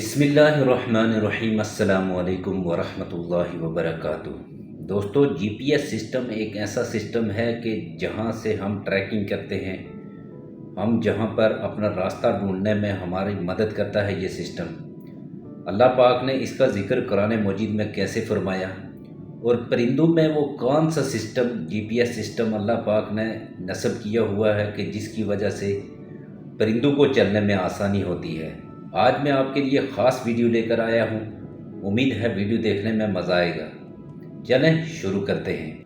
बिस्मिल्लाहिर्रहमानिर्रहीम। अस्सलामु अलैकुम वरहमतुल्लाहि वबरकातुह। दोस्तों, जीपीएस सिस्टम एक ऐसा सिस्टम है कि जहां से हम ट्रैकिंग करते हैं, हम जहां पर अपना रास्ता ढूंढने में हमारी मदद करता है ये सिस्टम। अल्लाह पाक ने इसका ज़िक्र कुरान मजीद में कैसे फरमाया और परिंदों में वो कौन सा सिस्टम जीपीएस सिस्टम अल्लाह पाक ने नस्ब किया हुआ है कि जिसकी वजह से परिंदों को चलने में आसानी होती है। आज मैं आपके लिए ख़ास वीडियो लेकर आया हूँ। उम्मीद है वीडियो देखने में मज़ा आएगा। चलें शुरू करते हैं।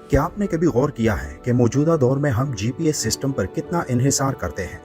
क्या आपने कभी गौर किया है कि मौजूदा दौर में हम जीपीएस सिस्टम पर कितना इन्हिसार करते हैं?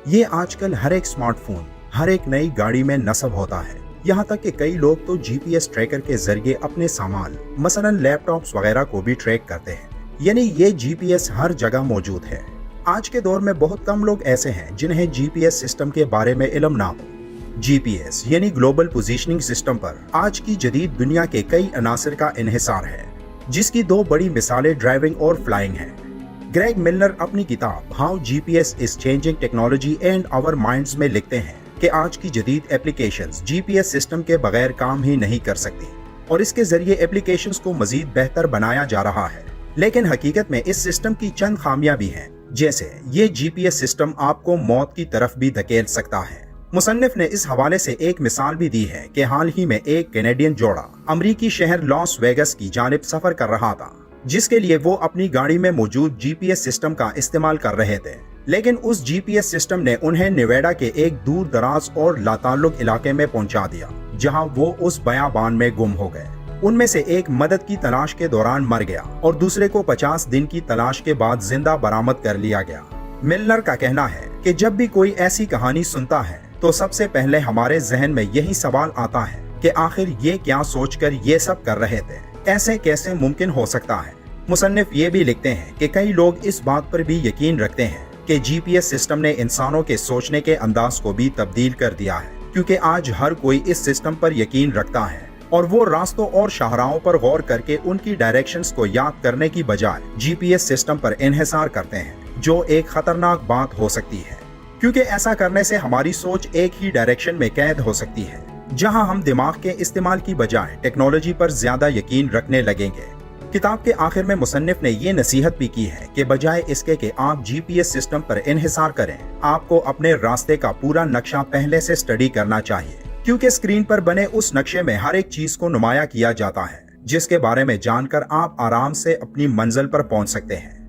ये आजकल हर एक स्मार्टफोन, हर एक नई गाड़ी में नस्ब होता है। यहाँ तक कि कई लोग तो जीपीएस ट्रैकर के जरिए अपने सामान, मसलन लैपटॉप्स वगैरह को भी ट्रैक करते हैं। यानी ये जीपीएस हर जगह मौजूद है। आज के दौर में बहुत कम लोग ऐसे हैं जिन्हें जीपीएस सिस्टम के बारे में इल्म ना हो। जीपीएस यानी ग्लोबल पोजीशनिंग सिस्टम पर आज की जदीद दुनिया के कई अनासर का इन्हिसार है, जिसकी दो बड़ी मिसालें ड्राइविंग और फ्लाइंग हैं। ग्रेग मिलनर अपनी किताब how GPS is changing technology and our minds में लिखते हैं कि आज की जदीद एप्लीकेशंस जीपीएस सिस्टम के बगैर काम ही नहीं कर सकती और इसके जरिए एप्लीकेशंस को मजीद बेहतर बनाया जा रहा है। लेकिन हकीकत में इस सिस्टम की चंद खामियां भी हैं, जैसे ये जीपीएस सिस्टम आपको मौत की तरफ भी धकेल सकता है। मुसन्निफ ने इस हवाले से एक मिसाल भी दी है कि हाल ही में एक कैनेडियन जोड़ा अमरीकी शहर लॉस वेगस की जानिब सफर कर रहा था, जिसके लिए वो अपनी गाड़ी में मौजूद जीपीएस सिस्टम का इस्तेमाल कर रहे थे। लेकिन उस जीपीएस सिस्टम ने उन्हें नेवाडा के एक दूर दराज और लाताल्लुक इलाके में पहुंचा दिया, जहां वो उस बयाबान में गुम हो गए। उनमें से एक मदद की तलाश के दौरान मर गया और दूसरे को 50 दिन की तलाश के बाद जिंदा बरामद कर लिया गया। मिलनर का कहना है कि जब भी कोई ऐसी कहानी सुनता है तो सबसे पहले हमारे जहन में यही सवाल आता है कि आखिर ये क्या सोचकर ये सब कर रहे थे, ऐसे कैसे मुमकिन हो सकता है। मुसन्निफ ये भी लिखते हैं कि कई लोग इस बात पर भी यकीन रखते हैं कि जीपीएस सिस्टम ने इंसानों के सोचने के अंदाज को भी तब्दील कर दिया है, क्योंकि आज हर कोई इस सिस्टम पर यकीन रखता है और वो रास्तों और शाहराहों पर गौर करके उनकी डायरेक्शंस को याद करने की बजाय जीपीएस सिस्टम पर इन्हिसार करते हैं, जो एक खतरनाक बात हो सकती है, क्योंकि ऐसा करने से हमारी सोच एक ही डायरेक्शन में कैद हो सकती है, जहां हम दिमाग के इस्तेमाल की बजाय टेक्नोलॉजी पर ज्यादा यकीन रखने लगेंगे। किताब के आखिर में मुसन्निफ ने ये नसीहत भी की है कि बजाय इसके कि आप जीपीएस सिस्टम पर इन्हिसार करें, आपको अपने रास्ते का पूरा नक्शा पहले से स्टडी करना चाहिए, क्योंकि स्क्रीन पर बने उस नक्शे में हर एक चीज को नुमाया किया जाता है, जिसके बारे में जानकर आप आराम से अपनी मंजिल पर पहुंच सकते हैं।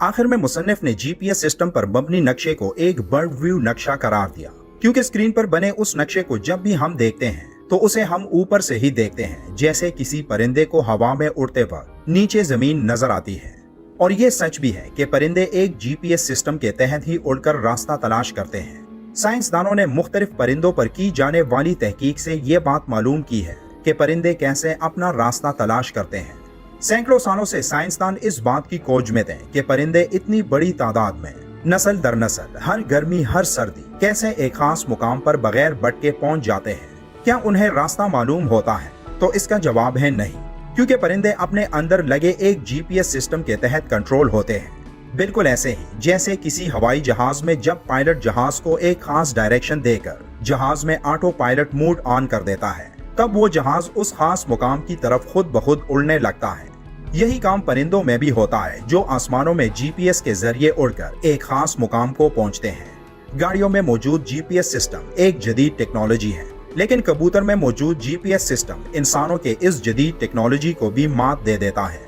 आखिर में मुसन्निफ ने जीपीएस सिस्टम पर मबनी नक्शे को एक बर्ड व्यू नक्शा करार दिया, क्योंकि स्क्रीन पर बने उस नक्शे को जब भी हम देखते हैं तो उसे हम ऊपर से ही देखते हैं, जैसे किसी परिंदे को हवा में उड़ते वक्त नीचे जमीन नजर आती है। और ये सच भी है कि परिंदे एक जीपीएस सिस्टम के तहत ही उड़कर रास्ता तलाश करते हैं। साइंसदानों ने मुख्तलिफ परिंदों पर की जाने वाली तहकीक से ये बात मालूम की है कि परिंदे कैसे अपना रास्ता तलाश करते हैं। सैकड़ों सालों से साइंसदान इस बात की खोज में थे कि परिंदे इतनी बड़ी तादाद में नस्ल दर नस्ल हर गर्मी हर सर्दी कैसे एक खास मुकाम पर बगैर भटके पहुंच जाते हैं। क्या उन्हें रास्ता मालूम होता है? तो इसका जवाब है नहीं, क्योंकि परिंदे अपने अंदर लगे एक जीपीएस सिस्टम के तहत कंट्रोल होते हैं। बिल्कुल ऐसे ही जैसे किसी हवाई जहाज में जब पायलट जहाज को एक खास डायरेक्शन देकर जहाज में ऑटो पायलट मोड ऑन कर देता है, तब वो जहाज उस खास मुकाम की तरफ खुद ब खुद उड़ने लगता है। यही काम परिंदों में भी होता है, जो आसमानों में जीपीएस के जरिए उड़कर एक खास मुकाम को पहुंचते हैं। गाड़ियों में मौजूद जीपीएस सिस्टम एक जदीद टेक्नोलॉजी है, लेकिन कबूतर में मौजूद जीपीएस सिस्टम इंसानों के इस जदीद टेक्नोलॉजी को भी मात दे देता है।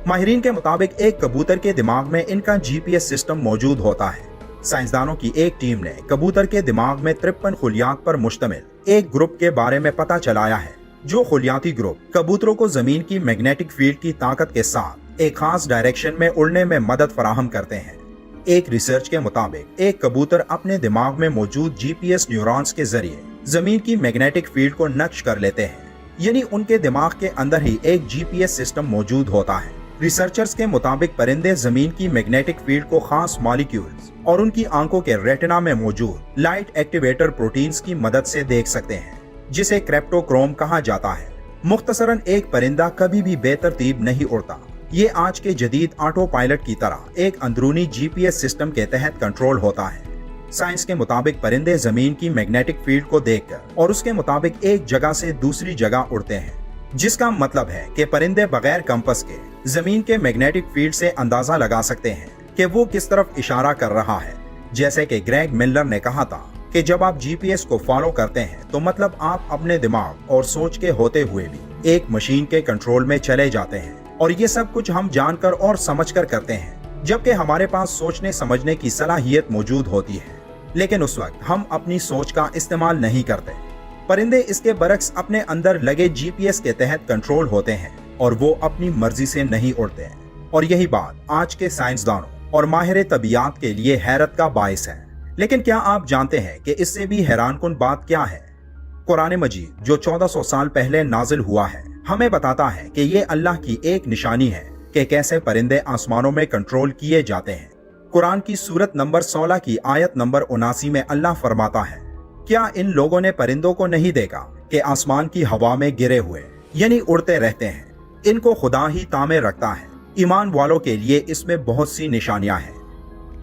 माहिरीन के मुताबिक एक कबूतर के दिमाग में इनका जीपीएस सिस्टम मौजूद होता है। साइंसदानों की एक टीम ने कबूतर के दिमाग में 53 खुलियात पर मुश्तमिल एक ग्रुप के बारे में पता चलाया है, जो खुलियाती ग्रुप कबूतरों को जमीन की मैग्नेटिक फील्ड की ताकत के साथ एक खास डायरेक्शन में उड़ने में मदद फराहम करते हैं। एक रिसर्च के मुताबिक एक कबूतर अपने दिमाग में मौजूद जीपीएस न्यूरॉन्स के जरिए जमीन की मैग्नेटिक फील्ड को नक्श कर लेते हैं, यानी उनके दिमाग के अंदर ही एक जीपीएस सिस्टम मौजूद होता है। रिसर्चर्स के मुताबिक परिंदे जमीन की मैग्नेटिक फील्ड को खास मॉलिक्यूल्स और उनकी आंखों के रेटिना में मौजूद लाइट एक्टिवेटर प्रोटीन्स की मदद से देख सकते हैं, जिसे क्रेप्टोक्रोम कहा जाता है। मुख्तसरन एक परिंदा कभी भी बेतरतीब नहीं उड़ता, ये आज के जदीद ऑटो पायलट की तरह एक अंदरूनी जीपीएस सिस्टम के तहत कंट्रोल होता है। साइंस के मुताबिक परिंदे जमीन की मैग्नेटिक फील्ड को देखकर और उसके मुताबिक एक जगह से दूसरी जगह उड़ते हैं, जिसका मतलब है कि परिंदे बगैर कंपास के जमीन के मैग्नेटिक फील्ड से अंदाजा लगा सकते हैं कि वो किस तरफ इशारा कर रहा है। जैसे कि ग्रेग मिलर ने कहा था कि जब आप जीपीएस को फॉलो करते हैं तो मतलब आप अपने दिमाग और सोच के होते हुए भी एक मशीन के कंट्रोल में चले जाते हैं, और ये सब कुछ हम जानकर और समझकर करते हैं, जबकि हमारे पास सोचने समझने की सलाहियत मौजूद होती है, लेकिन उस वक्त हम अपनी सोच का इस्तेमाल नहीं करते। परिंदे इसके बरक्स अपने अंदर लगे जीपीएस के तहत कंट्रोल होते हैं और वो अपनी मर्जी से नहीं उड़ते हैं, और यही बात आज के साइंसदानों और माहिर तबीयत के लिए हैरत का बायस है। लेकिन क्या आप जानते हैं कि इससे भी हैरानकुन बात क्या है? कुरान मजीद जो 1400 साल पहले नाजिल हुआ है, हमें बताता है कि ये अल्लाह की एक निशानी है कि कैसे परिंदे आसमानों में कंट्रोल किए जाते हैं। कुरान की सूरत नंबर 16 की आयत नंबर 79 में अल्लाह फरमाता है, क्या इन लोगों ने परिंदों को नहीं देखा कि आसमान की हवा में गिरे हुए यानी उड़ते रहते हैं, इनको खुदा ही तामे रखता है। ईमान वालों के लिए इसमें बहुत सी निशानियां हैं।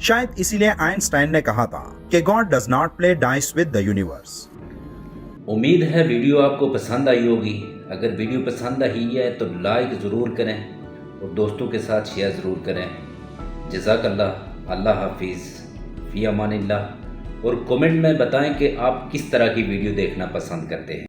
शायद इसीलिए आइंस्टाइन ने कहा था कि God does not play dice with the universe. उम्मीद है वीडियो आपको पसंद आई होगी। अगर वीडियो पसंद आई है तो लाइक ज़रूर करें और दोस्तों के साथ शेयर ज़रूर करें। जज़ाकल्लाह। अल्लाह हाफिज़, फ़ी अमानिल्लाह। और कमेंट में बताएं कि आप किस तरह की वीडियो देखना पसंद करते हैं।